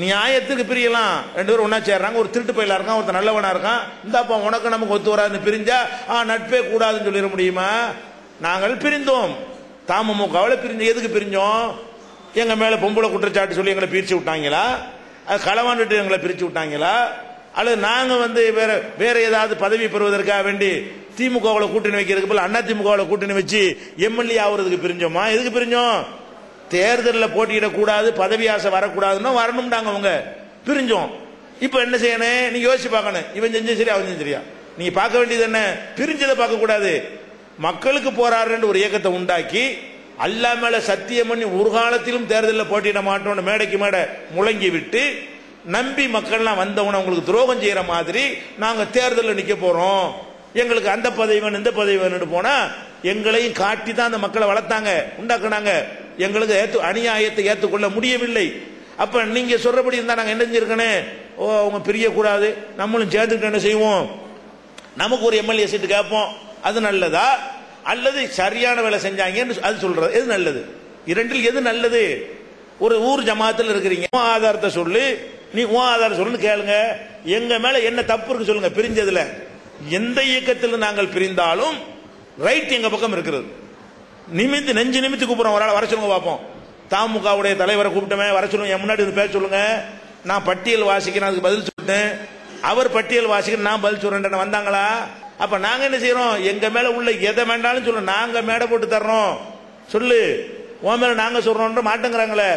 நியாயத்துக்கு பிரியலாம். ரெண்டு பேரும் ஒன்னா சேர்றாங்க, ஒரு திருட்டு பயிலா இருக்கான், ஒருத்தர் நல்லவனா இருக்கான். இந்தாப்பா உனக்கு நமக்கு ஒத்து வராதுன்னு பிரிஞ்சா நட்பே கூடாதுன்னு சொல்லிட முடியுமா? நாங்கள் பிரிந்தோம். தமுமுகவில் பிரிஞ்சு எதுக்கு பிரிஞ்சோம்? எங்க மேல பொம்பளை குற்றச்சாட்டு சொல்லி எங்களை பிரிச்சு விட்டாங்களா? அது களவாண்டுட்டு எங்களை பிரிச்சு விட்டாங்களா? அல்லது நாங்க வேற வேற ஏதாவது பதவி பெறுவதற்காக வேண்டி திமுகவில் கூட்டணி வைக்கிறதுக்கு போல அண்ணா திமுகவில் கூட்டணி வச்சு எம்எல்ஏ ஆகுறதுக்கு பிரிஞ்சோமா? எதுக்கு பிரிஞ்சோம்? தேர்தலில் போட்டியிடக்கூடாது, பதவி ஆசை வரக்கூடாதுன்னா வரணும்டாங்க அவங்க, பிரிஞ்சோம். இப்ப என்ன செய்யணும்? நீங்க யோசிச்சு பார்க்கணும். இவன் செஞ்சு சரியா, அவன் செஞ்சு சரியா? நீங்க பார்க்க வேண்டியது என்ன? பிரிஞ்சதை பார்க்க கூடாது. மக்களுக்கு போராடுற ஒரு இயக்கத்தை உண்டாக்கி அல்லா மேல சத்தியம் பண்ணி ஒரு காலத்திலும் தேர்தலில் போட்டியிட மாட்டோம் மேடைக்கு மேடை முழங்கி விட்டு நம்பி மக்கள்லாம் வந்தவன உங்களுக்கு துரோகம் செய்யற மாதிரி நாங்க தேர்தலில் நிக்க போறோம், எங்களுக்கு அந்த பதவி வேணும் இந்த பதவி வேணும்னு போனா எங்களையும் காட்டி தான் அந்த மக்களை வளர்த்தாங்க, உண்டாக்குனாங்க. எங்களுக்கு அநியாயத்தை ஏற்றுக்கொள்ள முடியவில்லை. அப்ப நீங்க சொல்றபடி இருந்தா நாங்க என்ன செஞ்சிருக்கணும்? அவங்க பிரியக்கூடாது, நம்மளும் சேர்ந்துக்கிட்டு என்ன செய்வோம்? நமக்கு ஒரு எம்எல்ஏ சீட்டு கேட்போம், அது நல்லதா? அல்லது சரியான வேலை செஞ்சாங்க அது சொல்றது எது நல்லது? இரண்டில் எது நல்லது? ஒரு ஊர் ஜமாத்தில் இருக்கிறீங்க, ஆதாரத்தை சொல்லு, நீ ஆதாரம் சொல்லுன்னு கேளுங்க. எங்க மேல என்ன தப்பு இருக்கு சொல்லுங்க. பிரிஞ்சதுல எந்த இயக்கத்தில் நாங்கள் பிரிந்தாலும் ரைட் எங்க பக்கம் இருக்கிறது. நிமித்து நெஞ்சு நிமித்து கூப்பிடுறோம், ஒரு ஆள் வர சொல்லுங்க பார்ப்போம். தமுகவுடைய தலைவரை கூப்பிட்டமே வர சொல்லுங்க, என் முன்னாடி பேச சொல்லுங்க. நான் பட்டியல் வாசிக்கிறேன், அதுக்கு பதில் சொல்லிட்டேன். அவர் பட்டியல் வாசிக்கிறேன், நான் பதில் சொல்றேன். வந்தாங்களா? அப்ப நாங்க என்ன செய்யறோம்? எங்க மேல உள்ள எதை வேண்டாலும் சொல்லு, நாங்க மேடை போட்டு தர்றோம், சொல்லு. உன் மேல நாங்க சொல்றோம் மாட்டேங்கிறாங்களே.